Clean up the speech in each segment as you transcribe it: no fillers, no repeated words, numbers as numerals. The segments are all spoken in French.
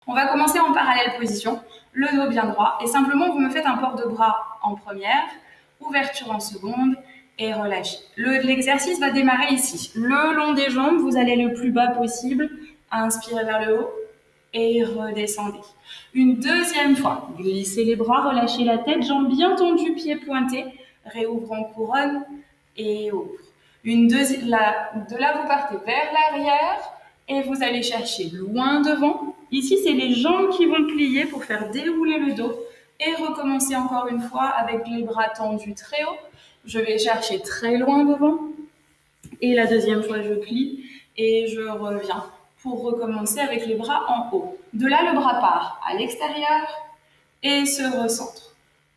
On va commencer en parallèle position, le dos bien droit, et simplement vous me faites un port de bras en première, ouverture en seconde, et relâchez. L'exercice va démarrer ici. Le long des jambes, vous allez le plus bas possible, inspirez vers le haut, et redescendez. Une deuxième fois, glissez les bras, relâchez la tête, jambes bien tendues, pieds pointés, réouvre en couronne, et ouvre. De là, vous partez vers l'arrière, et vous allez chercher loin devant. Ici, c'est les jambes qui vont plier pour faire dérouler le dos. Et recommencer encore une fois avec les bras tendus très haut. Je vais chercher très loin devant. Et la deuxième fois, je plie et je reviens pour recommencer avec les bras en haut. De là, le bras part à l'extérieur et se recentre.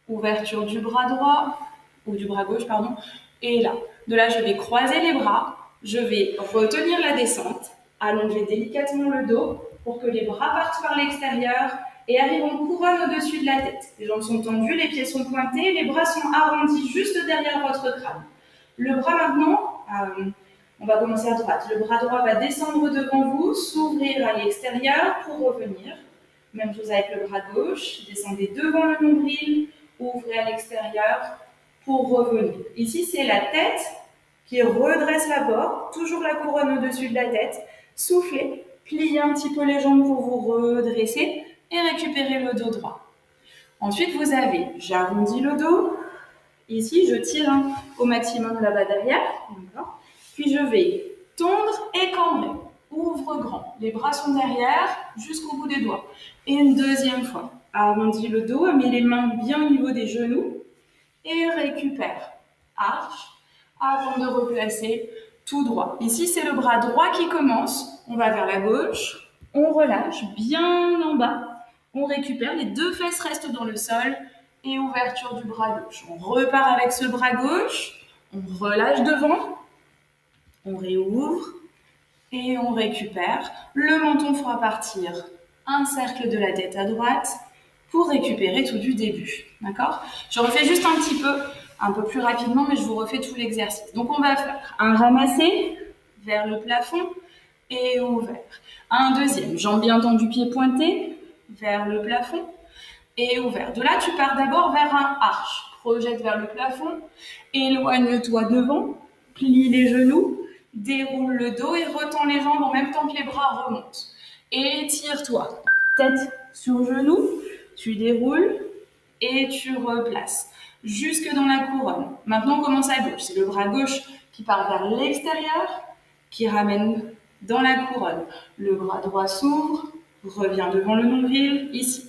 Ouverture du bras droit, ou du bras gauche, pardon. Et là, de là, je vais croiser les bras. Je vais retenir la descente. Allonger délicatement le dos pour que les bras partent par l'extérieur et arrivent en couronne au-dessus de la tête. Les jambes sont tendues, les pieds sont pointés, les bras sont arrondis juste derrière votre crâne. Le bras maintenant, on va commencer à droite. Le bras droit va descendre devant vous, s'ouvrir à l'extérieur pour revenir. Même chose avec le bras gauche, descendez devant le nombril, ouvrez à l'extérieur pour revenir. Ici, c'est la tête qui redresse la barre, toujours la couronne au-dessus de la tête. Soufflez, pliez un petit peu les jambes pour vous redresser et récupérer le dos droit. Ensuite, vous avez, j'arrondis le dos. Ici, je tire au maximum là-bas derrière. Puis je vais tendre et cambrer. Ouvre grand. Les bras sont derrière jusqu'au bout des doigts. Et une deuxième fois. Arrondis le dos, mets les mains bien au niveau des genoux et récupère. Arche avant de replacer tout droit. Ici, c'est le bras droit qui commence. On va vers la gauche. On relâche bien en bas. On récupère. Les deux fesses restent dans le sol. Et ouverture du bras gauche. On repart avec ce bras gauche. On relâche devant. On réouvre. Et on récupère. Le menton fera partir un cercle de la tête à droite pour récupérer tout du début. D'accord? Je refais juste un peu plus rapidement, mais je vous refais tout l'exercice. Donc, on va faire un ramassé vers le plafond et ouvert. Un deuxième, jambes bien tendues, pieds pointés, vers le plafond et ouvert. De là, tu pars d'abord vers un arche. Projette vers le plafond, éloigne-toi devant, plie les genoux, déroule le dos et retends les jambes en même temps que les bras remontent. Étire-toi, tête sur genou, tu déroules et tu replaces jusque dans la couronne. Maintenant, on commence à gauche. C'est le bras gauche qui part vers l'extérieur, qui ramène dans la couronne. Le bras droit s'ouvre, revient devant le nombril, ici.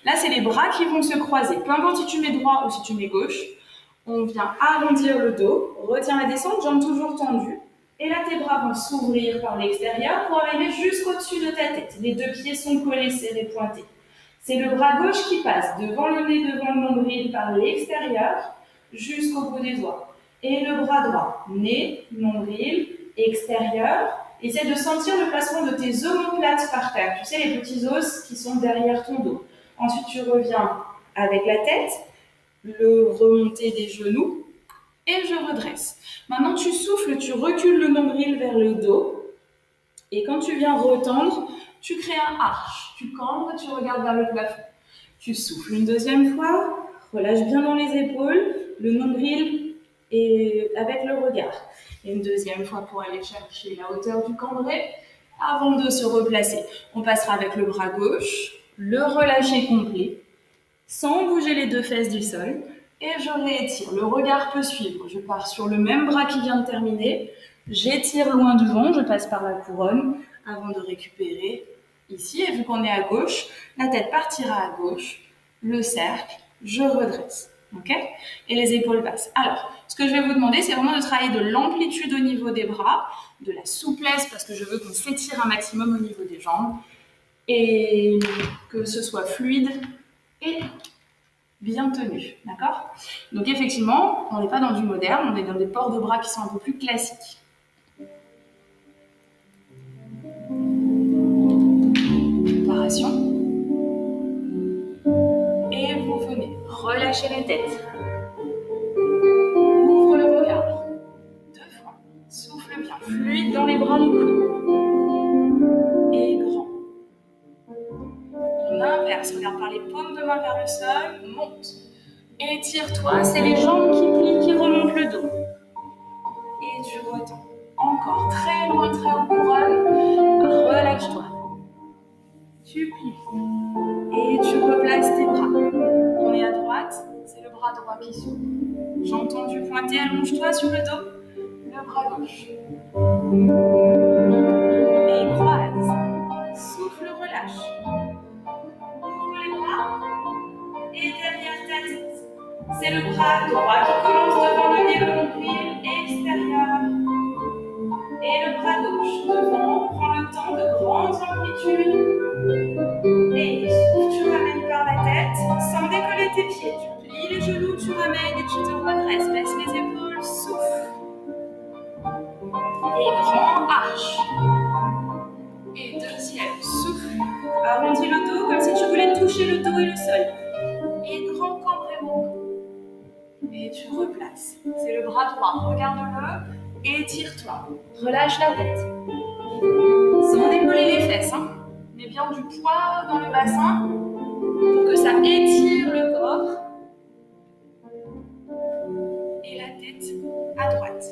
Là, c'est les bras qui vont se croiser. Peu importe si tu mets droit ou si tu mets gauche, on vient arrondir le dos, retiens la descente, jambes toujours tendues. Et là, tes bras vont s'ouvrir par l'extérieur pour arriver jusqu'au-dessus de ta tête. Les deux pieds sont collés, serrés, pointés. C'est le bras gauche qui passe devant le nez, devant le nombril, par l'extérieur, jusqu'au bout des doigts. Et le bras droit, nez, nombril, extérieur. Essaie de sentir le placement de tes omoplates par terre. Tu sais, les petits os qui sont derrière ton dos. Ensuite, tu reviens avec la tête, le remonter des genoux, et je redresse. Maintenant, tu souffles, tu recules le nombril vers le dos. Et quand tu viens retendre, tu crées un arche. Tu cambres, tu regardes vers le plafond. Tu souffles une deuxième fois, relâche bien dans les épaules, le nombril et avec le regard. Et une deuxième fois pour aller chercher la hauteur du cambré avant de se replacer. On passera avec le bras gauche, le relâcher complet, sans bouger les deux fesses du sol. Et je réétire. Le regard peut suivre. Je pars sur le même bras qui vient de terminer. J'étire loin devant. Je passe par la couronne avant de récupérer ici. Et vu qu'on est à gauche, la tête partira à gauche. Le cercle, je redresse. Ok? Et les épaules passent. Alors, ce que je vais vous demander, c'est vraiment de travailler de l'amplitude au niveau des bras, de la souplesse parce que je veux qu'on s'étire un maximum au niveau des jambes et que ce soit fluide et bien tenu, d'accord? Donc effectivement, on n'est pas dans du moderne, on est dans des ports de bras qui sont un peu plus classiques. Préparation. Et vous venez relâcher la tête. Ouvre le regard. 2 fois. Souffle bien. Fluide dans les bras, les coudes. Et grand. l'inverse. Regarde par les paumes de main vers le sol, monte. Étire-toi, c'est les jambes qui plient, qui remontent le dos. Et tu retends. Encore très loin, très haut couronne. Relâche-toi. Tu plies. Et tu replaces tes bras. On est à droite, c'est le bras droit qui s'ouvre. J'entends du pointer, allonge-toi sur le dos. Le bras gauche. Et croise. Souffle, relâche. Ouvre les bras. Et derrière ta tête, c'est le bras droit qui commence devant le nez, le nombril extérieur. Et le bras gauche devant, prends le temps de grandes amplitudes. Et souffle, tu ramènes par la tête, sans décoller tes pieds. Tu plies les genoux, tu ramènes et tu te redresses. Baisse les épaules, souffle. Et grand arche. Et deuxième, souffle. Arrondis le dos comme si tu voulais toucher le dos et le sol. Et grand cambrement. Et tu replaces. C'est le bras droit. Regarde-le. Étire-toi. Relâche la tête. Sans décoller les fesses. Mets bien du poids dans le bassin pour que ça étire le corps. Et la tête à droite.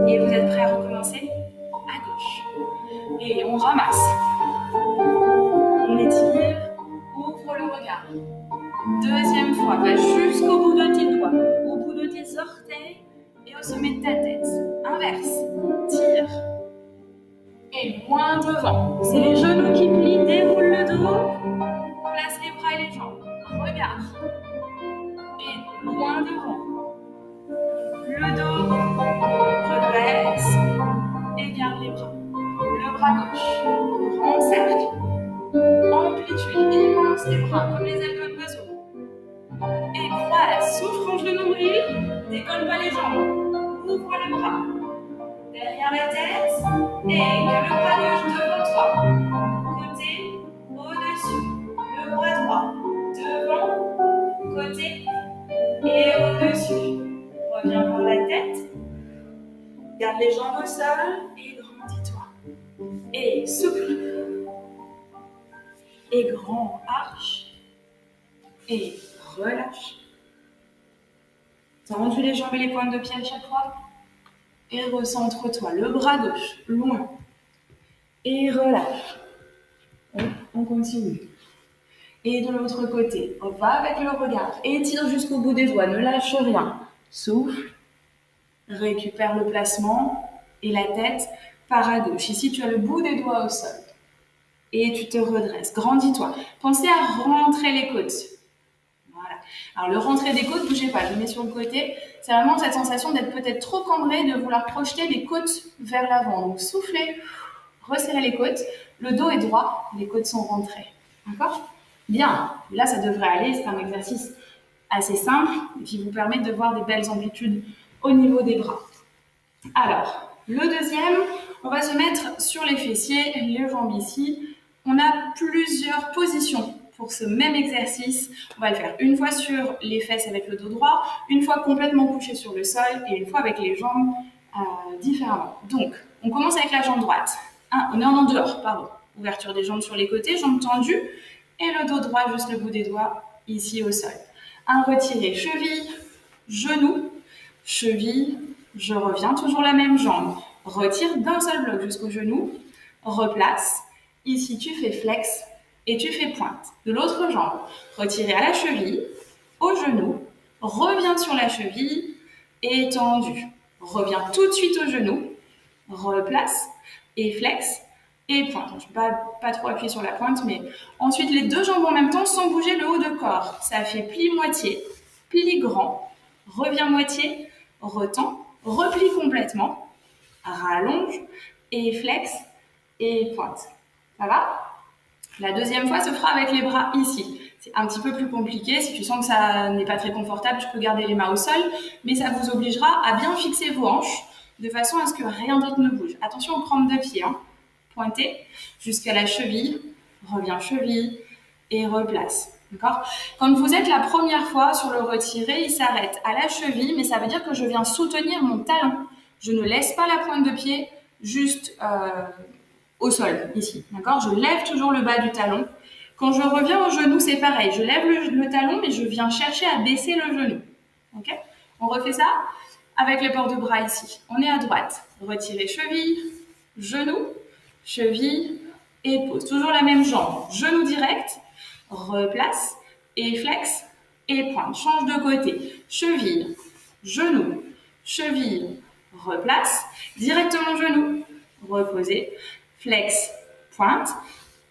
Et vous êtes prêts à recommencer? À gauche. Et on ramasse. On étire. Ouvre le regard. Deuxième fois, va jusqu'au bout de tes doigts, au bout de tes orteils et au sommet de ta tête. Inverse, tire. Et loin devant, c'est les genoux qui plient, déroule le dos, place les bras et les jambes. Regarde. Et loin devant. Le dos, redresse et garde les bras. Le bras gauche, grand cercle. Amplitude, immense les bras comme les ailes de l'oiseau. Et croise, souffle, range le nombril, décolle pas les jambes, ouvre le bras, derrière la tête, et que le bras gauche devant toi, côté, au-dessus, le bras droit, devant, côté, et au-dessus. Reviens par la tête, garde les jambes au sol, et grandis-toi. Et souffle, et grand arche, et relâche. Tends les jambes et les pointes de pied à chaque fois. Et recentre-toi. Le bras gauche, loin. Et relâche. On continue. Et de l'autre côté, on va avec le regard. Étire jusqu'au bout des doigts, ne lâche rien. Souffle. Récupère le placement. Et la tête part à gauche. Ici, tu as le bout des doigts au sol. Et tu te redresses. Grandis-toi. Pensez à rentrer les côtes. Voilà. Alors, le rentrer des côtes, bougez pas, je le mets sur le côté. C'est vraiment cette sensation d'être peut-être trop cambré, de vouloir projeter les côtes vers l'avant. Donc, soufflez, resserrez les côtes. Le dos est droit, les côtes sont rentrées. D'accord? Bien. Là, ça devrait aller. C'est un exercice assez simple qui vous permet de voir des belles amplitudes au niveau des bras. Alors, le deuxième, on va se mettre sur les fessiers, les jambes ici. On a plusieurs positions pour ce même exercice. On va le faire une fois sur les fesses avec le dos droit, une fois complètement couché sur le sol et une fois avec les jambes différemment. Donc, on commence avec la jambe droite. On est en dehors, pardon. Ouverture des jambes sur les côtés, jambes tendues et le dos droit juste le bout des doigts ici au sol. Retiré, cheville, genou, cheville, je reviens, toujours la même jambe. Retire d'un seul bloc jusqu'au genou, replace. Ici, tu fais flex et tu fais pointe. De l'autre jambe, retirez à la cheville, au genou, reviens sur la cheville, étendu. Reviens tout de suite au genou, replace et flex et pointe. Je ne vais pas trop appuyer sur la pointe, mais ensuite les deux jambes en même temps sans bouger le haut de corps. Ça fait pli moitié, pli grand, reviens moitié, retends, replie complètement, rallonge et flex et pointe. Ça va? La deuxième fois se fera avec les bras ici. C'est un petit peu plus compliqué. Si tu sens que ça n'est pas très confortable, tu peux garder les mains au sol, mais ça vous obligera à bien fixer vos hanches de façon à ce que rien d'autre ne bouge. Attention aux crampes de pied. Pointez jusqu'à la cheville, reviens cheville et replace. D'accord? Quand vous êtes la première fois sur le retiré, il s'arrête à la cheville, mais ça veut dire que je viens soutenir mon talon. Je ne laisse pas la pointe de pied juste au sol, ici. D'accord? Je lève toujours le bas du talon. Quand je reviens au genou, c'est pareil. Je lève le talon, mais je viens chercher à baisser le genou. Ok? On refait ça avec les ports de bras ici. On est à droite. Retirez cheville, genou, cheville et pose. Toujours la même jambe. Genou direct, replace et flex et pointe. Change de côté. Cheville, genou, cheville, replace. Directement genou, reposez, flex, pointe.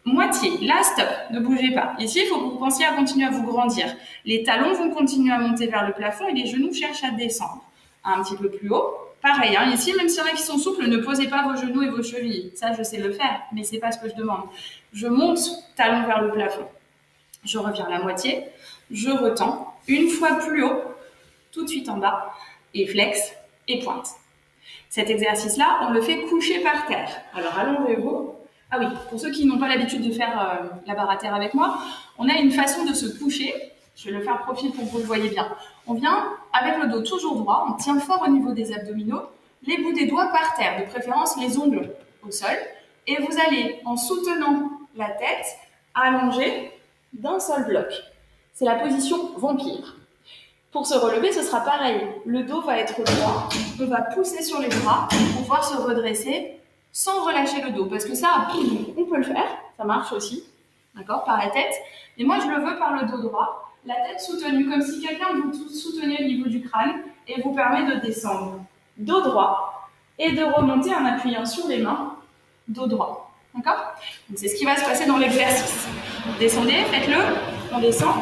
Moitié. Là, stop. Ne bougez pas. Ici, il faut que vous pensiez à continuer à vous grandir. Les talons vont continuer à monter vers le plafond et les genoux cherchent à descendre. Un petit peu plus haut. Pareil, hein, ici, même s'il y en a qui sont souples, ne posez pas vos genoux et vos chevilles. Ça, je sais le faire, mais c'est pas ce que je demande. Je monte talon vers le plafond. Je reviens à la moitié. Je retends. Une fois plus haut, tout de suite en bas. Et flex et pointe. Cet exercice-là, on le fait couché par terre. Alors, allongez-vous. Ah oui, pour ceux qui n'ont pas l'habitude de faire la barre à terre avec moi, on a une façon de se coucher. Je vais le faire profil pour que vous le voyez bien. On vient avec le dos toujours droit, on tient fort au niveau des abdominaux, les bouts des doigts par terre, de préférence les ongles au sol. Et vous allez, en soutenant la tête, allonger d'un seul bloc. C'est la position vampire. Pour se relever, ce sera pareil. Le dos va être droit, on va pousser sur les bras pour pouvoir se redresser sans relâcher le dos. Parce que ça, on peut le faire, ça marche aussi, d'accord, par la tête. Et moi, je le veux par le dos droit, la tête soutenue, comme si quelqu'un vous soutenait au niveau du crâne et vous permet de descendre. Dos droit et de remonter en appuyant sur les mains, dos droit. D'accord? Donc c'est ce qui va se passer dans l'exercice. Descendez, faites-le, on descend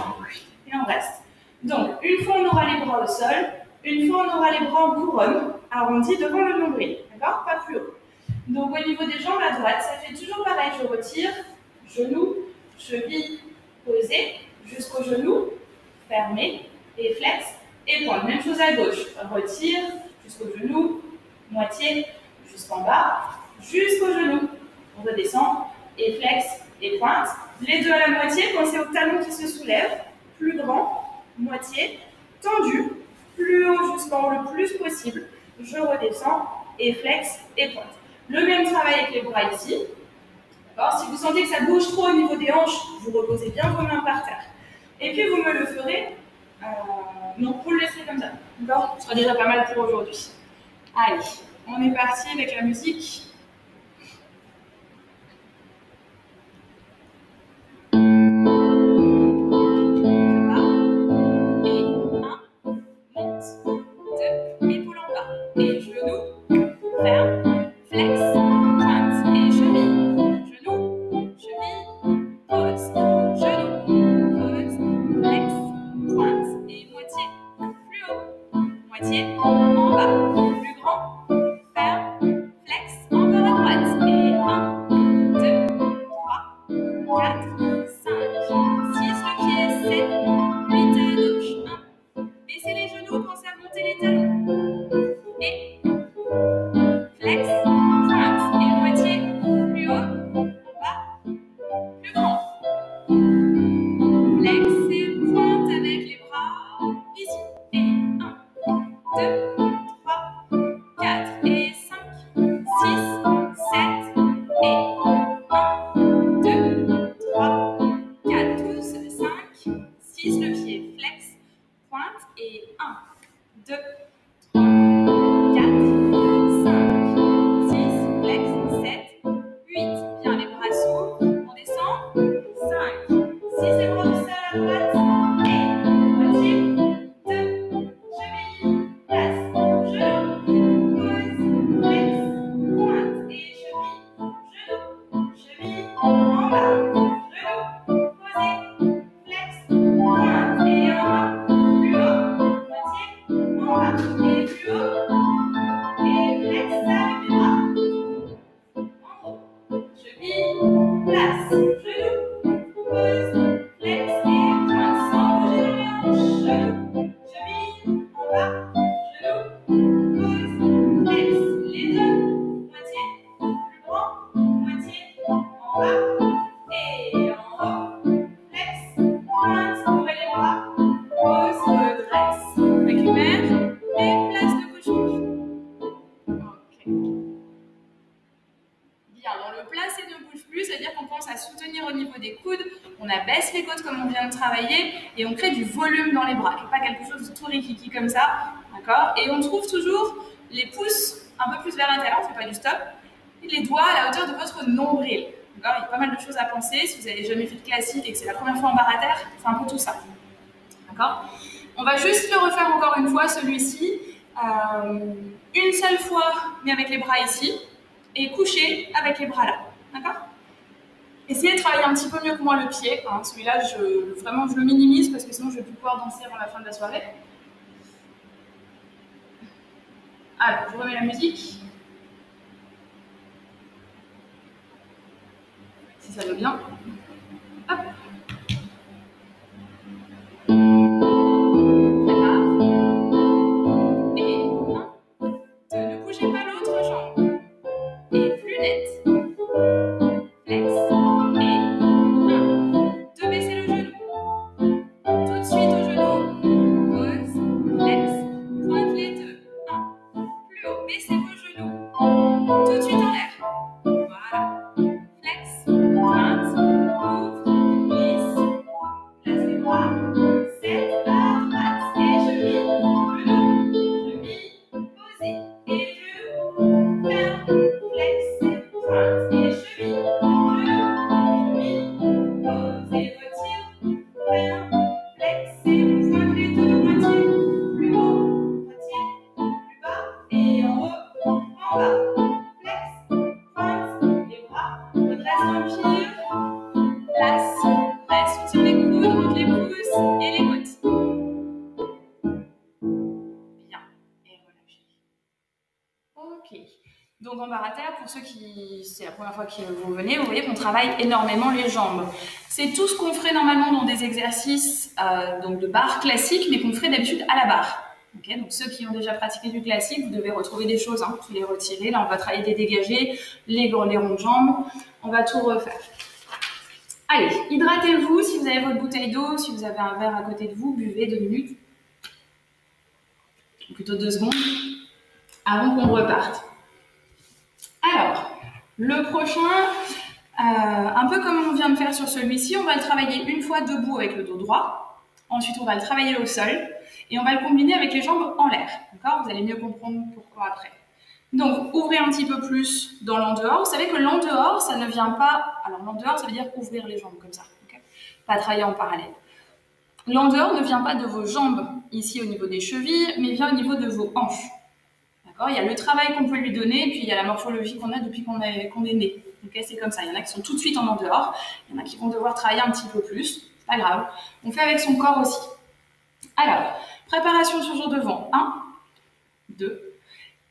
et on reste. Donc, une fois on aura les bras au sol, une fois on aura les bras en couronne, arrondis devant le nombril, d'accord? Pas plus haut. Donc, au niveau des jambes à droite, ça fait toujours pareil. Je retire, genou, cheville, posé, jusqu'au genou, fermé, et flex, et pointe. Même chose à gauche. Retire, jusqu'au genou, moitié, jusqu'en bas, jusqu'au genou. On redescend, et flex, et pointe. Les deux à la moitié, pensez au talon qui se soulève, plus grand, moitié, tendu, plus haut jusqu'en haut le plus possible. Je redescends, et flex, et pointe. Le même travail avec les bras ici. Si vous sentez que ça bouge trop au niveau des hanches, vous reposez bien vos mains par terre. Et puis vous me le ferez, non, vous le laisserez comme ça. D'accord? Ce sera déjà pas mal pour aujourd'hui. Allez, on est parti avec la musique. En bas, plus grand, ferme, flex, en soutenir au niveau des coudes, on abaisse les côtes comme on vient de travailler et on crée du volume dans les bras, et pas quelque chose de tout rikiki comme ça, d'accord? Et on trouve toujours les pouces un peu plus vers l'intérieur, on ne fait pas du stop, et les doigts à la hauteur de votre nombril. Il y a pas mal de choses à penser. Si vous n'avez jamais fait de classique et que c'est la première fois en barre à terre, c'est un peu tout ça. D'accord? On va juste le refaire encore une fois, celui-ci. Une seule fois, mais avec les bras ici. Et couché avec les bras là. D'accord? Essayez de travailler un petit peu mieux que moi le pied. Hein. Celui-là, vraiment, je le minimise parce que sinon, je ne vais plus pouvoir danser avant la fin de la soirée. Alors, je remets la musique. Si ça veut bien. Hop. Donc en barre à terre, pour ceux qui c'est la première fois que vous venez, vous voyez qu'on travaille énormément les jambes. C'est tout ce qu'on ferait normalement dans des exercices donc de barre classique, mais qu'on ferait d'habitude à la barre. Okay, donc ceux qui ont déjà pratiqué du classique, vous devez retrouver des choses, hein, tous les retirer. Là, on va travailler des dégagés, les ronds de jambes. On va tout refaire. Allez, hydratez-vous. Si vous avez votre bouteille d'eau, si vous avez un verre à côté de vous, buvez 2 minutes. Ou plutôt 2 secondes, avant qu'on reparte. Alors, le prochain, un peu comme on vient de faire sur celui-ci, on va le travailler une fois debout avec le dos droit. Ensuite, on va le travailler au sol. Et on va le combiner avec les jambes en l'air. D'accord? Vous allez mieux comprendre pourquoi après. Donc, ouvrez un petit peu plus dans l'en-dehors. Vous savez que l'en-dehors, ça ne vient pas... Alors, l'en-dehors, ça veut dire ouvrir les jambes comme ça. Okay? Pas travailler en parallèle. L'en-dehors ne vient pas de vos jambes, ici au niveau des chevilles, mais vient au niveau de vos hanches. D'accord? Il y a le travail qu'on peut lui donner, et puis il y a la morphologie qu'on a depuis qu'on est né. Okay? C'est comme ça. Il y en a qui sont tout de suite en en-dehors. Il y en a qui vont devoir travailler un petit peu plus. C'est pas grave. On fait avec son corps aussi. Alors, préparation toujours devant. 1, 2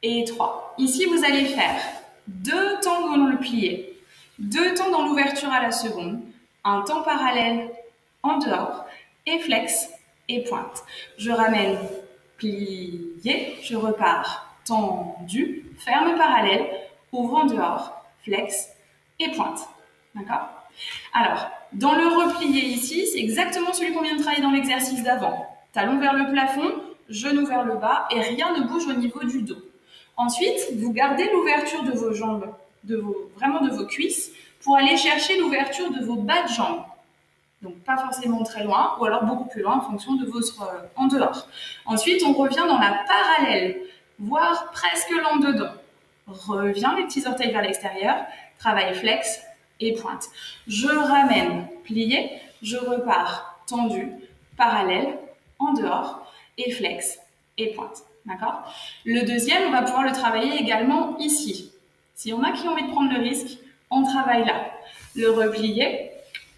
et 3. Ici, vous allez faire 2 temps dans le plié, 2 temps dans l'ouverture à la seconde, un temps parallèle en dehors, et flex et pointe. Je ramène, plié, je repars, tendu, ferme parallèle, ouvre en dehors, flex et pointe. D'accord? Alors, dans le replié ici, c'est exactement celui qu'on vient de travailler dans l'exercice d'avant. Talon vers le plafond, genou vers le bas et rien ne bouge au niveau du dos. Ensuite, vous gardez l'ouverture de vos jambes, vraiment de vos cuisses, pour aller chercher l'ouverture de vos bas de jambes. Donc pas forcément très loin, ou alors beaucoup plus loin en fonction de votre en dehors. Ensuite, on revient dans la parallèle, voire presque l'en-dedans. Reviens les petits orteils vers l'extérieur, travail flex et pointe. Je ramène, plié, je repars, tendu, parallèle, en dehors, et flex, et pointe. D'accord? Le deuxième, on va pouvoir le travailler également ici. Si on a qui ont envie de prendre le risque, on travaille là. Le replié,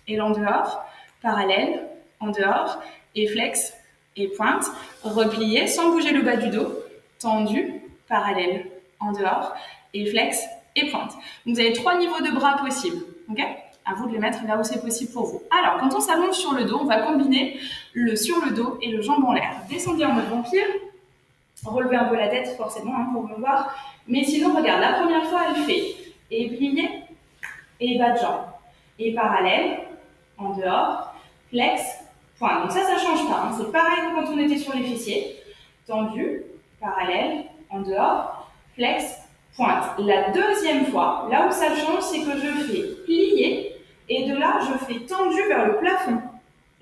et l'en dehors, parallèle, en dehors, et flex, et pointe. Replié, sans bouger le bas du dos, tendu, parallèle, en dehors, et flex, et pointe. Donc, vous avez 3 niveaux de bras possibles. Ok? À vous de les mettre là où c'est possible pour vous. Alors, quand on s'allonge sur le dos, on va combiner le sur le dos et le jambe en l'air. Descendez en mode vampire. Relevez un peu la tête, forcément, hein, pour me voir. Mais sinon, regarde, la première fois, elle fait et plié, et bas de jambe. Et parallèle, en dehors, flex, point. Donc ça change pas. Hein. C'est pareil que quand on était sur les fessiers. Tendu, parallèle, en dehors, flex, pointe. La deuxième fois, là où ça change, c'est que je fais plier Et de là, je fais tendu vers le plafond.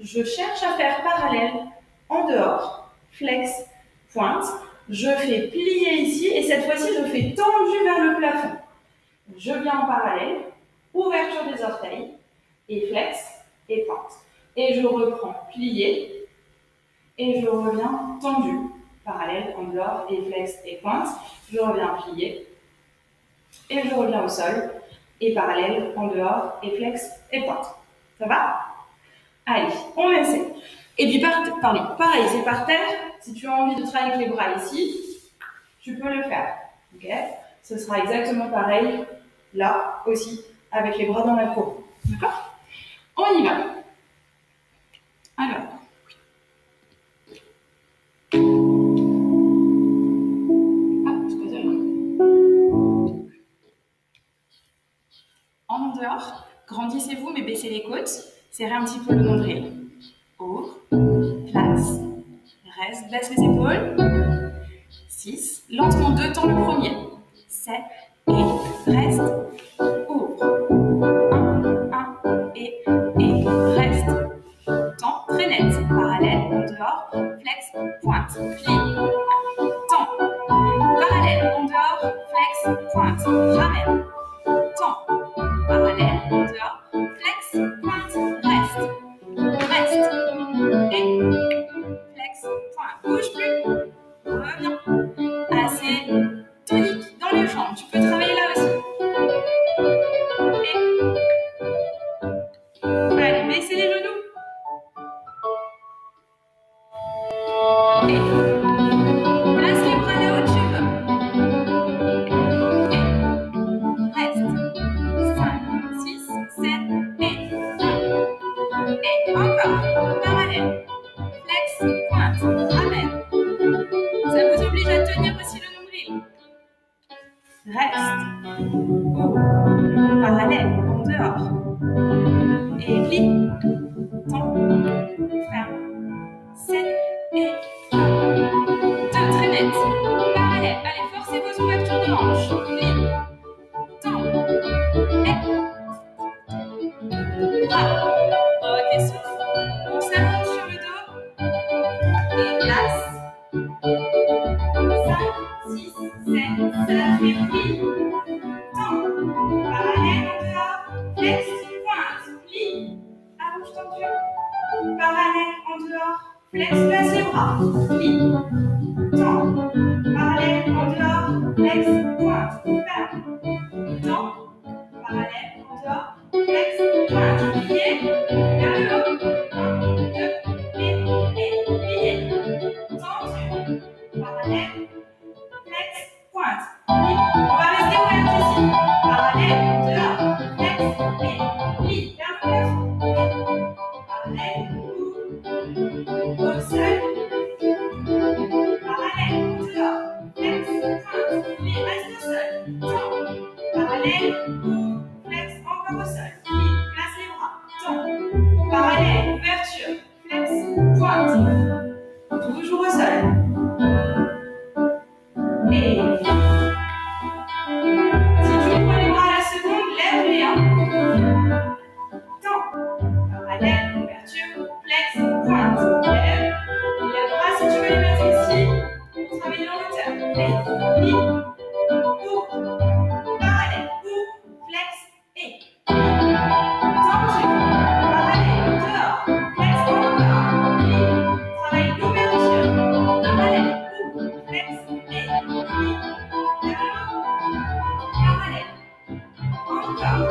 Je cherche à faire parallèle en dehors, flex, pointe. Je fais plier ici et cette fois-ci, je fais tendu vers le plafond. Je viens en parallèle, ouverture des orteils et flex et pointe. Et je reprends plié et je reviens tendu, parallèle en dehors et flex et pointe. Je reviens plié et je reviens au sol et parallèle en dehors et flex et pointe. Ça va? Allez, on essaie. Et puis, pareil, c'est par terre. Si tu as envie de travailler avec les bras ici, tu peux le faire. Ok? Ce sera exactement pareil là aussi, avec les bras dans la cour. D'accord? On y va. Alors. En dehors, grandissez-vous mais baissez les côtes. Serrez un petit peu le nombril. Ouvre, place, reste, baisse les épaules. 6. Lentement 2 temps le premier. 7 et reste. Ouvre. 1 et reste. Temps très net. Parallèle, en dehors, flex, pointe, plie. Temps. Parallèle, en dehors, flex, pointe, ramène. Temps. Parallèle, en dehors, flex, pointe, reste. Reste. Et flex, pointe. Bouge plus. Reviens. Assez tonique dans les jambes. Tu peux travailler là aussi. Et allez, baissez les genoux. Et place les bras là où tu veux. Et reste. 5, 6, 7, et encore. Parallèle. Flex, pointe, ramène. Ça vous oblige à tenir aussi le nombril. Reste. Ouvre. Parallèle, en dehors. Et plie. Temps. Ferme. 7 et 2. Très net. Parallèle. Allez, forcez vos ouvertures de hanches. Plie. Temps. Et. Bras. Ok, souffle. On s'allonge sur le dos. Et place. 5, 6, 7, ça fait pli. Temps. Parallèle en dehors. Flex, pointe, plie. Allonge tendu. Parallèle en dehors. Flex, place les bras. Plie. Temps. Parallèle en dehors. Flex, pointe, ferme. Temps. Parallèle en dehors. Flex, pointe, plié. Vers le haut. 1, 2, et plié. Tendu. Parallèle. Flex, pointe, plie. On va rester ouvert ici. Parallèle, dehors, flex, et plie. Vers le plafond. Parallèle, au sol. Parallèle, dehors, flex, pointe, plie. Reste au sol. Temps. Parallèle, flex, encore au sol. Plie. Place les bras. Temps. Parallèle, ouverture, flex, pointe. Toujours au sol. Et si tu ouvres les bras à la seconde, lève-les. Temps. Parallèle, ouverture, flex, pointe. Lève. Et les bras, si tu veux les mettre ici, pour travailler en hauteur. Lève. Plie. Ouvre. Parallèle. Ouvre. Flex. Et. Tendu. Parallèle. Dehors. Flex. Encore. Plie. Travaille l'ouverture. Parallèle. Ouvre. Flex. Et. Plie. Parallèle. Encore.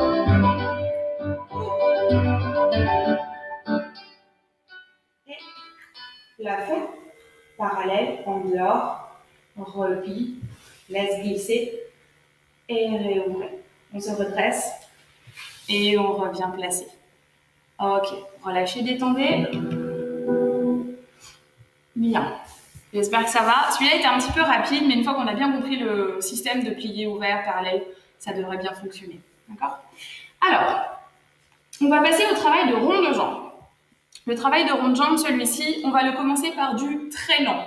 Et plafond. Parallèle, en dehors. Replie. Laisse glisser. Et réouvrez. On se redresse. Et on revient placer. Ok. Relâchez, détendez. Bien. J'espère que ça va. Celui-là était un petit peu rapide, mais une fois qu'on a bien compris le système de plié ouvert, parallèle, ça devrait bien fonctionner. D'accord? Alors, on va passer au travail de rond de jambe. Le travail de rond de jambe, celui-ci, on va le commencer par du très lent.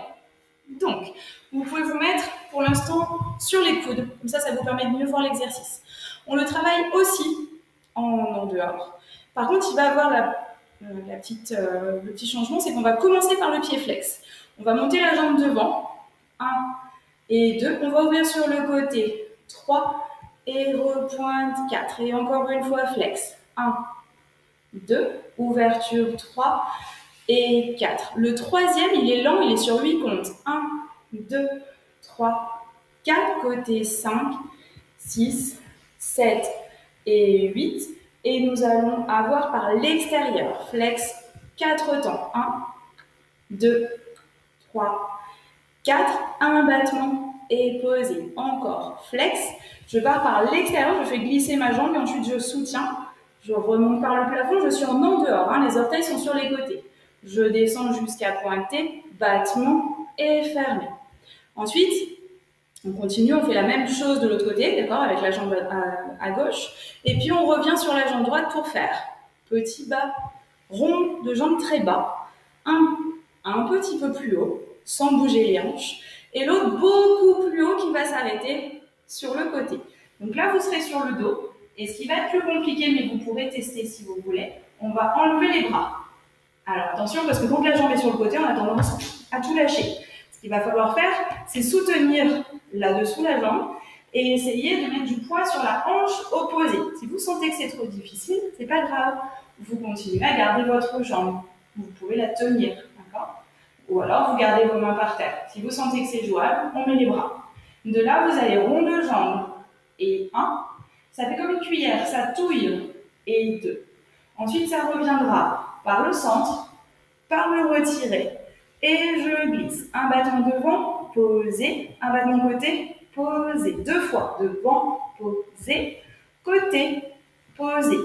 Donc, vous pouvez vous mettre pour l'instant sur les coudes. Comme ça vous permet de mieux voir l'exercice. On le travaille aussi en dehors. Par contre, il va y avoir le petit changement, c'est qu'on va commencer par le pied flex. On va monter la jambe devant. 1 et 2. On va ouvrir sur le côté. 3 et repointe 4. Et encore une fois, flex. 1, 2. Ouverture 3 et 4. Le troisième, il est lent, il est sur 8 comptes. 1, 2, 3, 4. Côté 5, 6, 7 et 8. Et nous allons avoir par l'extérieur, flex 4 temps. 1, 2, 3, 4. Un battement et posé. Encore, flex. Je pars par l'extérieur, je fais glisser ma jambe et ensuite je soutiens. Je remonte par le plafond, je suis en dehors. Les orteils sont sur les côtés. Je descends jusqu'à pointer, battement et fermé. Ensuite, on continue, on fait la même chose de l'autre côté, d'accord, avec la jambe à gauche. Et puis on revient sur la jambe droite pour faire petit bas, rond de jambe très bas, un petit peu plus haut, sans bouger les hanches, et l'autre beaucoup plus haut qui va s'arrêter sur le côté. Donc là, vous serez sur le dos, et ce qui va être plus compliqué, mais vous pourrez tester si vous voulez, on va enlever les bras. Alors attention, parce que quand la jambe est sur le côté, on a tendance à tout lâcher. Ce qu'il va falloir faire, c'est soutenir là-dessous la jambe et essayer de mettre du poids sur la hanche opposée. Si vous sentez que c'est trop difficile, c'est pas grave. Vous continuez à garder votre jambe. Vous pouvez la tenir, d'accord? Ou alors vous gardez vos mains par terre. Si vous sentez que c'est jouable, on met les bras. De là, vous allez rond de jambe. Et 1, ça fait comme une cuillère, ça touille. Et 2. Ensuite, ça reviendra par le centre, par le retirer. Et je glisse. Un battement devant, posé. Un battement côté, posé. 2 fois. Devant, posé. Côté, posé.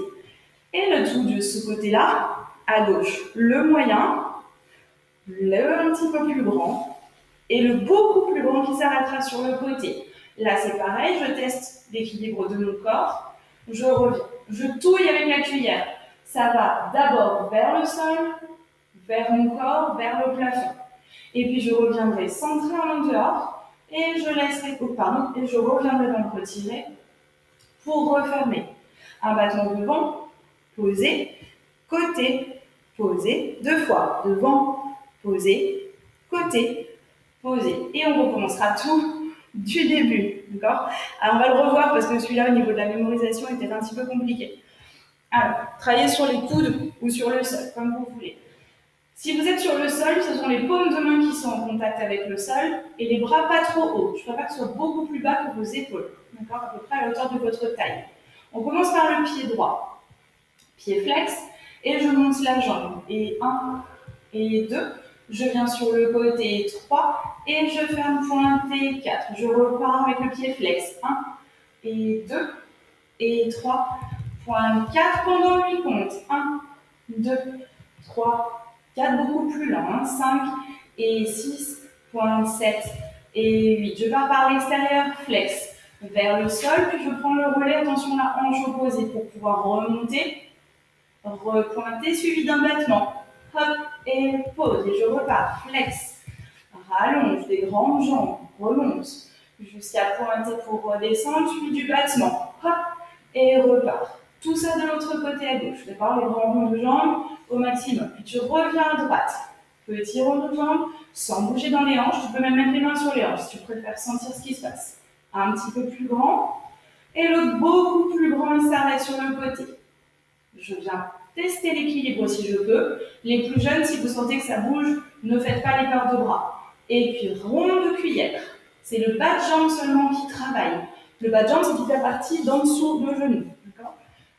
Et le tout de ce côté-là, à gauche. Le moyen, le un petit peu plus grand. Et le beaucoup plus grand qui s'arrêtera sur le côté. Là, c'est pareil. Je teste l'équilibre de mon corps. Je reviens. Je touille avec la cuillère. Ça va d'abord vers le sol, vers mon corps, vers le plafond. Et puis je reviendrai centrer en dehors et je laisserai, et je reviendrai dans le retiré pour refermer. Un battement devant, posé, côté, posé, 2 fois, devant, posé, côté, posé. Et on recommencera tout du début, d'accord? Alors on va le revoir parce que celui-là au niveau de la mémorisation est peut-être un petit peu compliqué. Alors, travaillez sur les coudes ou sur le sol, comme vous voulez. Si vous êtes sur le sol, ce sont les paumes de main qui sont en contact avec le sol et les bras pas trop hauts. Je préfère que ce soit beaucoup plus bas que vos épaules, d'accord, à peu près à la hauteur de votre taille. On commence par le pied droit, pied flex, et je monte la jambe. Et 1 et 2, je viens sur le côté 3 et je ferme pointé 4. Je repars avec le pied flex. 1 et 2 et 3. Pointe 4 pendant 8 comptes. 1, 2, 3, 4, beaucoup plus lent. 5 et 6, pointe 7 et 8. Je pars par l'extérieur, flex, vers le sol, puis je prends le relais, attention la hanche opposée pour pouvoir remonter, repointer, suivi d'un battement. Hop, et pause, et je repars, flex, rallonge des grandes jambes, remonte, jusqu'à pointer pour redescendre, suivi du battement. Hop, et repars. Tout ça de l'autre côté à gauche, d'accord? Les grands ronds de jambes au maximum. Puis tu reviens à droite. Petit rond de jambes, sans bouger dans les hanches. Tu peux même mettre les mains sur les hanches si tu préfères sentir ce qui se passe. Un petit peu plus grand. Et l'autre beaucoup plus grand, il s'arrête sur le côté. Je viens tester l'équilibre si je peux. Les plus jeunes, si vous sentez que ça bouge, ne faites pas les paires de bras. Et puis rond de cuillère. C'est le bas de jambe seulement qui travaille. Le bas de jambe, c'est qui fait partie d'en dessous de genou.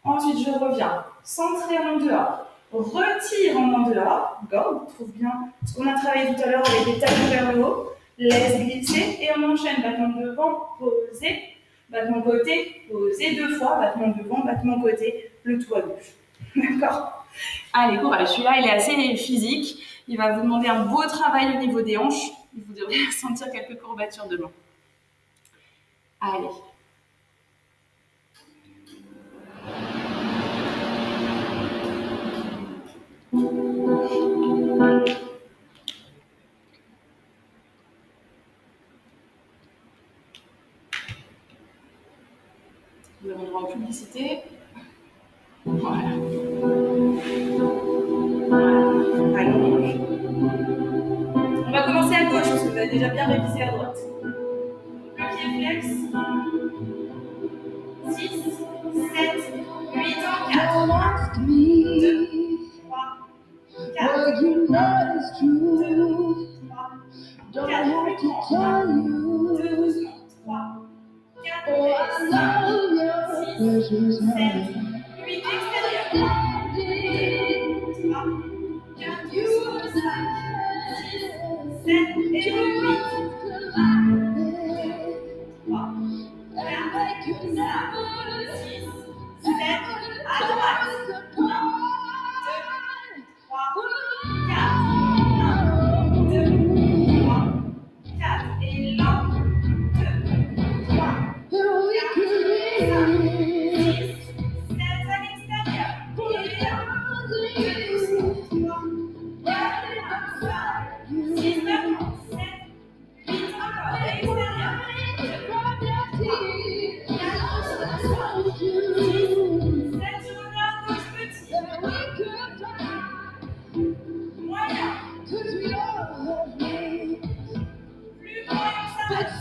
Ensuite, je reviens, centrer en dehors, retire en dehors, d'accord, on trouve bien ce qu'on a travaillé tout à l'heure avec les talons vers le haut, laisse glisser et on enchaîne, battement devant, posé, battement côté, posé 2 fois, battement devant, battement côté, le tout à gauche, d'accord? Allez, courage, celui-là il est assez physique, il va vous demander un beau travail au niveau des hanches, vous devrez sentir quelques courbatures de main. Allez. Je le rendrai en publicité. Voilà. avez déjà bien révisé à droite. Le pied flex. 6, 7, 8 en 4. 1, 2, 3, 4. 2, 3, 4. 2, 3, 4, 5, 6, 7, 8. Extérieur. 2, 3, 4, 5, 6, 7 et 8. 1, 2, 3, 4, 5, 6, 7, à droite. 1, 2, 3, 4. 1, 2, 3, 4. Et là. 2, 3, 4, 5, 6, 7 à l'extérieur. Et là. 2, 3, 4, 5, 6, 9, 7, 8 encore. Et extérieur. 2, 3, 4, 5, 6, 7, je regarde gauche petit. Moyen. Plus moyen que ça. Test.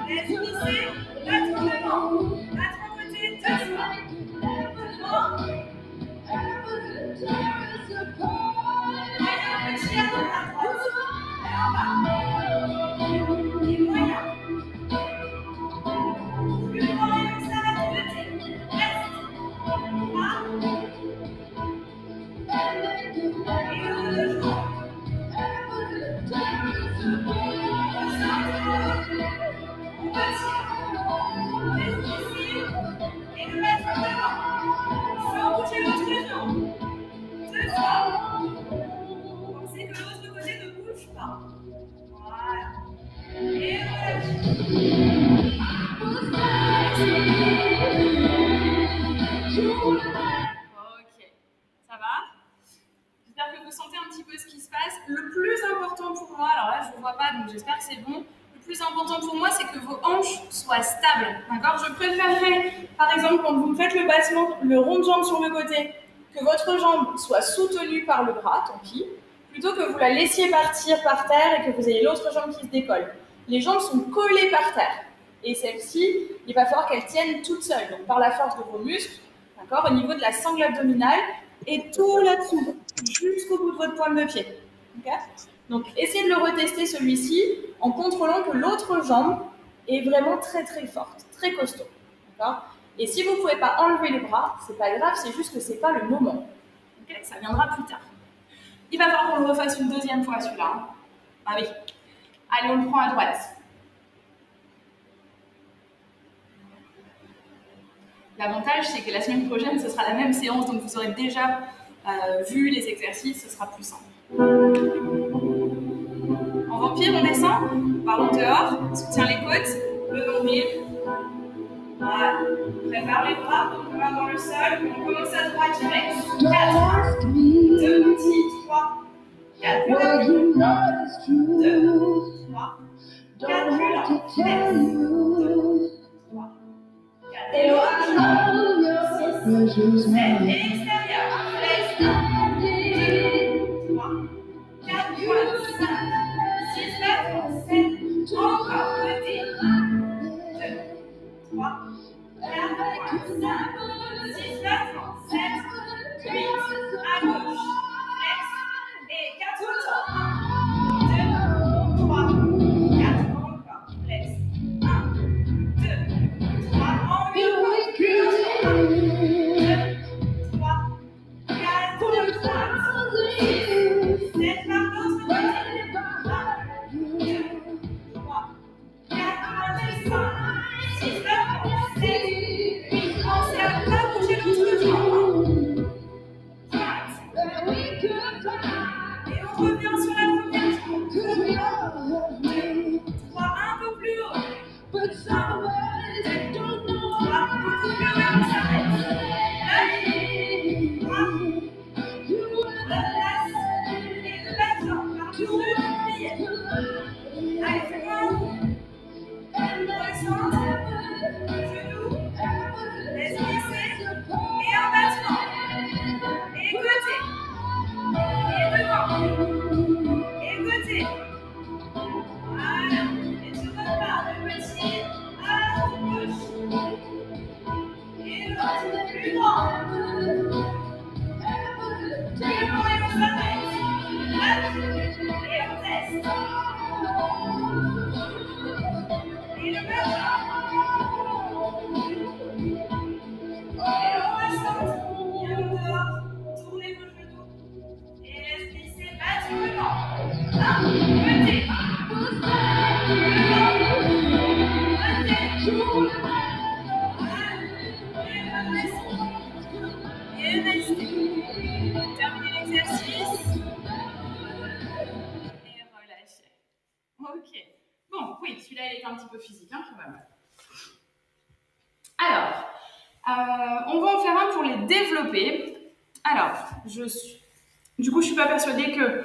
Laisse glisser. L'autre devant. L'autre côté, 2 fois. Moyen petit à droite. Et en bas. Et moyen. Plus moyen que ça, l'autre côté. Reste. 1. Et le deux. Et le mettre devant. Sans bouger l'autre jambe. 2 fois. Pensez que l'autre côté ne bouge pas. Voilà. Et relâchez. Ok. Ça va? J'espère que vous sentez un petit peu ce qui se passe. Le plus important pour moi, alors là je ne vous vois pas donc j'espère que c'est bon. Le plus important pour moi, c'est que vos hanches soient stables. D'accord? Je préférerais, par exemple, quand vous faites le battement, le rond de jambe sur le côté, que votre jambe soit soutenue par le bras, tant pis, plutôt que vous la laissiez partir par terre et que vous ayez l'autre jambe qui se décolle. Les jambes sont collées par terre. Et celle-ci, il va falloir qu'elle tienne toute seule, donc par la force de vos muscles, d'accord, au niveau de la sangle abdominale, et tout là-dessous, jusqu'au bout de votre pointe de pied. Okay? Donc, essayez de le retester celui-ci en contrôlant que l'autre jambe est vraiment très très forte, très costaud. Et si vous ne pouvez pas enlever les bras, c'est pas grave, c'est juste que c'est pas le moment. Okay? Ça viendra plus tard. Il va falloir qu'on le refasse une deuxième fois celui-là. Ah oui. Allez, on le prend à droite. L'avantage, c'est que la semaine prochaine, ce sera la même séance, donc vous aurez déjà vu les exercices, ce sera plus simple. En vampire, on descend, par dehors, on soutient les côtes, le nombril. Voilà. Prépare les bras, main dans le sol, on commence à droite direct. 4, 2, petits, 3, 4, 2, 3, 4, plus lent, 2, 3, 4, et l'autre, 6, 7, et l'extérieur, flex, 1, 2, 3, 4, 5, 6, 7, encore, côté, 1, 2, 3, 4, 5, 6, 7, 8, à gauche, flex, et 4 autres, 1, 2, 3, 4, encore, flex, 1, 2, 3, en 8, plus longtemps, 1, 2, 3, 4, 5, 6, 7, par l'autre côté, 1, 2, 3, 4, 5, 6, 7, 8, pensez à ne pas bouger l'autre jambe. 4, et on revient sur la première jambe. 3, un peu plus haut. 1, 2, 3, beaucoup plus haut et on s'arrête. 9, 3, replace et de la jambe par-dessus le plié. Allez, fais-moi un coup. Redescendre, genou, Et le moment où on s'arrête. Et on teste. Et le matin. Et on ressent. Bien dehors. Tournez vos genoux. Et laisse glisser naturellement. Là, mettez. Et restez. Terminez l'exercice. Et relâchez. Ok. Bon, oui, celui-là, il est un petit peu physique, hein, quand même. Alors, on va en faire un pour les développer. Alors, du coup, je ne suis pas persuadée que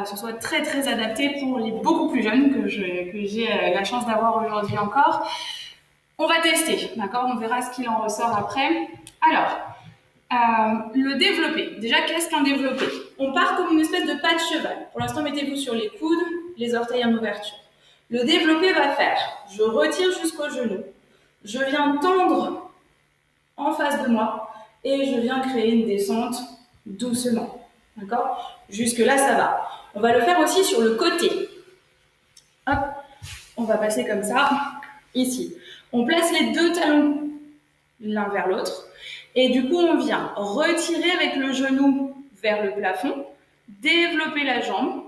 ce soit très très adapté pour les beaucoup plus jeunes que j'ai la chance d'avoir aujourd'hui encore. On va tester, d'accord? On verra ce qu'il en ressort après. Alors, le développé. Déjà, qu'est-ce qu'un développé? On part comme une espèce de pas de cheval. Pour l'instant, mettez-vous sur les coudes, les orteils en ouverture. Le développé va faire, je retire jusqu'au genou, je viens tendre en face de moi et je viens créer une descente doucement. D'accord? Jusque-là, ça va. On va le faire aussi sur le côté. Hop, on va passer comme ça, ici. On place les deux talons l'un vers l'autre. Et du coup, on vient retirer avec le genou vers le plafond, développer la jambe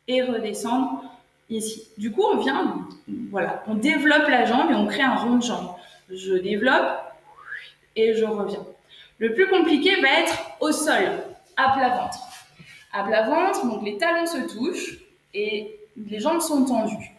et redescendre ici. Du coup, on vient, voilà, on développe la jambe et on crée un rond de jambe. Je développe et je reviens. Le plus compliqué va être au sol, à plat ventre. À plat ventre, donc les talons se touchent et les jambes sont tendues.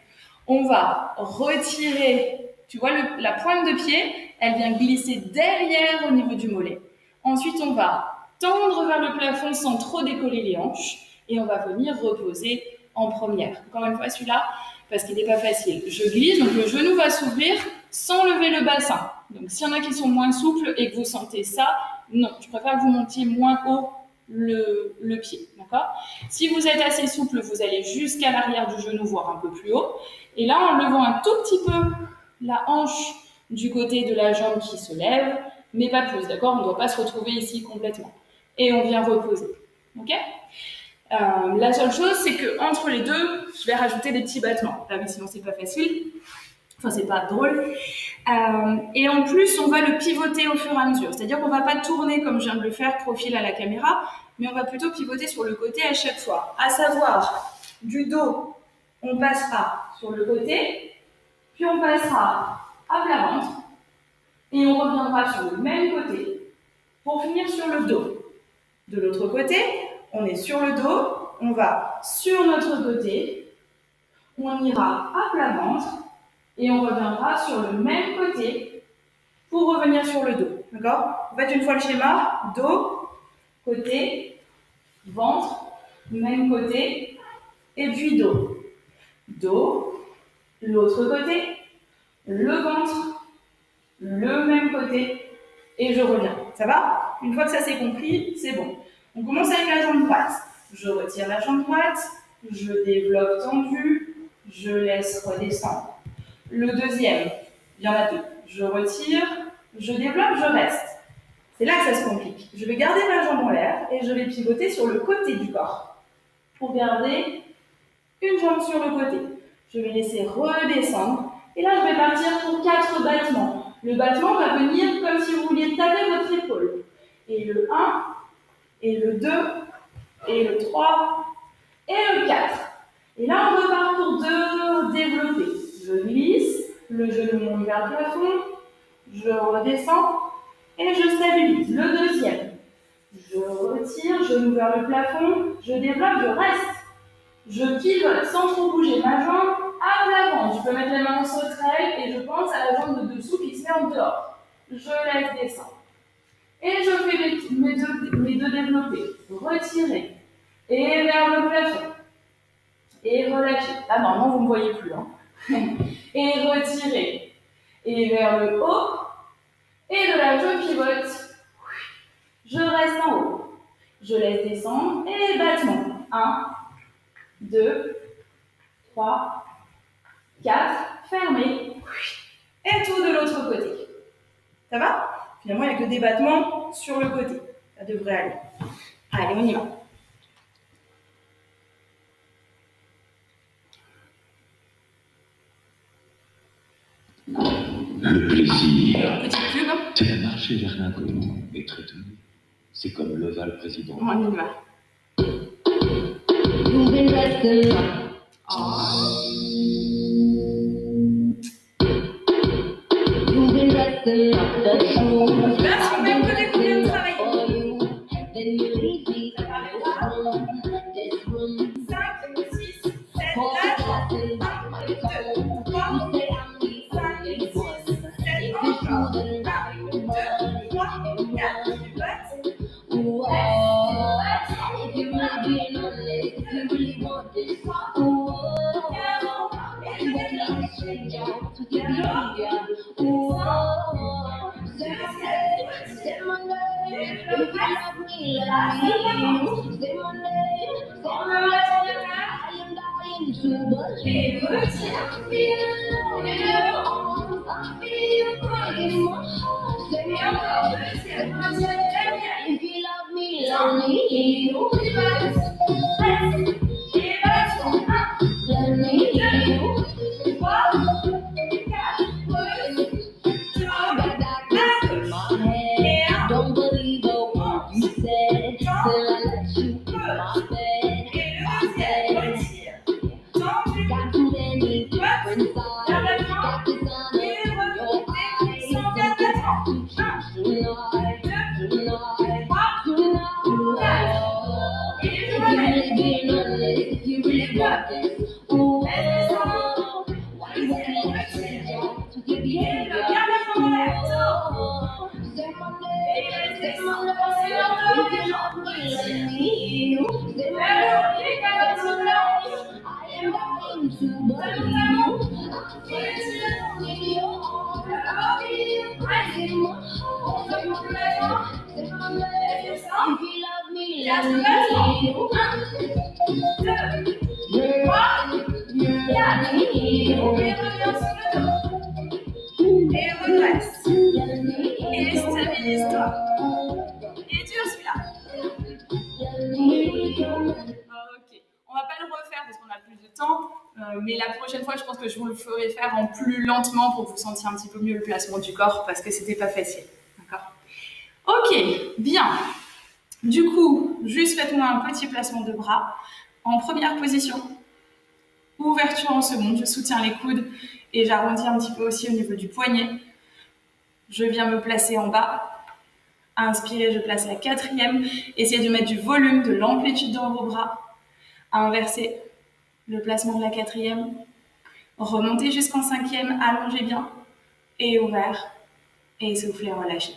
On va retirer, tu vois, la pointe de pied, elle vient glisser derrière au niveau du mollet. Ensuite, on va tendre vers le plafond sans trop décoller les hanches et on va venir reposer en première. Encore une fois, celui-là, parce qu'il n'est pas facile. Je glisse, donc le genou va s'ouvrir sans lever le bassin. Donc, s'il y en a qui sont moins souples et que vous sentez ça, non, je préfère que vous montiez moins haut le pied, d'accord? Si vous êtes assez souple, vous allez jusqu'à l'arrière du genou, voire un peu plus haut. Et là, en levant un tout petit peu la hanche du côté de la jambe qui se lève, mais pas plus, d'accord? On ne doit pas se retrouver ici complètement. Et on vient reposer, ok? La seule chose, c'est que entre les deux, je vais rajouter des petits battements. Là, mais sinon, c'est pas facile. Enfin, c'est pas drôle. Et en plus, on va le pivoter au fur et à mesure. C'est-à-dire qu'on va pas tourner comme je viens de le faire, profil à la caméra, mais on va plutôt pivoter sur le côté à chaque fois. À savoir, du dos, on passera sur le côté, puis on passera à plat ventre, et on reviendra sur le même côté pour finir sur le dos. De l'autre côté, on est sur le dos, on va sur notre côté, on ira à plat ventre, et on reviendra sur le même côté pour revenir sur le dos. D'accord? Faites une fois le schéma, dos, côté, ventre, même côté, et puis dos. Dos, l'autre côté, le ventre, le même côté, et je reviens. Ça va? Une fois que ça c'est compris, c'est bon. On commence avec la jambe droite. Je retire la jambe droite, je développe tendu, je laisse redescendre. Le deuxième, il y en a deux. Je retire, je développe, je reste. C'est là que ça se complique. Je vais garder ma jambe en l'air et je vais pivoter sur le côté du corps pour garder une jambe sur le côté. Je vais laisser redescendre et là, je vais partir pour 4 battements. Le battement va venir comme si vous vouliez taper votre épaule. Et le 1, et le 2, et le 3, et le 4. Et là, on repart pour 2 développer. Je glisse, le genou monte vers le plafond, je redescends et je stabilise. Le deuxième, je retire, genou vers le plafond, je développe, je reste. Je pivote sans trop bouger ma jambe à l'avant. Je peux mettre les mains en sauterelle et je pense à la jambe de dessous qui se met en dehors. Je laisse descendre. Et je fais mes deux développés. Retirer et vers le plafond. Et relâcher. Là, normalement, vous ne me voyez plus. Hein. Et retirer. Et vers le haut. Et de là, je pivote. Je reste en haut. Je laisse descendre. Et battement. 1, 2, 3, 4. Fermez. Et tout de l'autre côté. Ça va? Finalement, il n'y a que des battements sur le côté. Ça devrait aller. Allez, on y va. marcher vers l'inconnu est très tenu. C'est comme lever le président. On y va. Version même côté qu'on vient de travailler. 5, 6, 7, 8, 1, 2, 3, 5, 6, 7, encore. 1, 2, 3, 4, tu bottes. Et redresse. Et stabilise-toi. Et dur celui-là. Ok. On va pas le refaire parce qu'on a plus de temps, mais la prochaine fois, je pense que je vous le ferai faire en plus lentement pour que vous sentiez un petit peu mieux le placement du corps parce que c'était pas facile. D'accord? Ok, bien. Du coup, juste faites-moi un petit placement de bras en première position. Ouverture en seconde, je soutiens les coudes et j'arrondis un petit peu aussi au niveau du poignet. Je viens me placer en bas. Inspirez, je place la quatrième. Essayez de mettre du volume, de l'amplitude dans vos bras. Inversez le placement de la quatrième. Remontez jusqu'en cinquième, allongez bien. Et ouvert. Et soufflez, relâchez.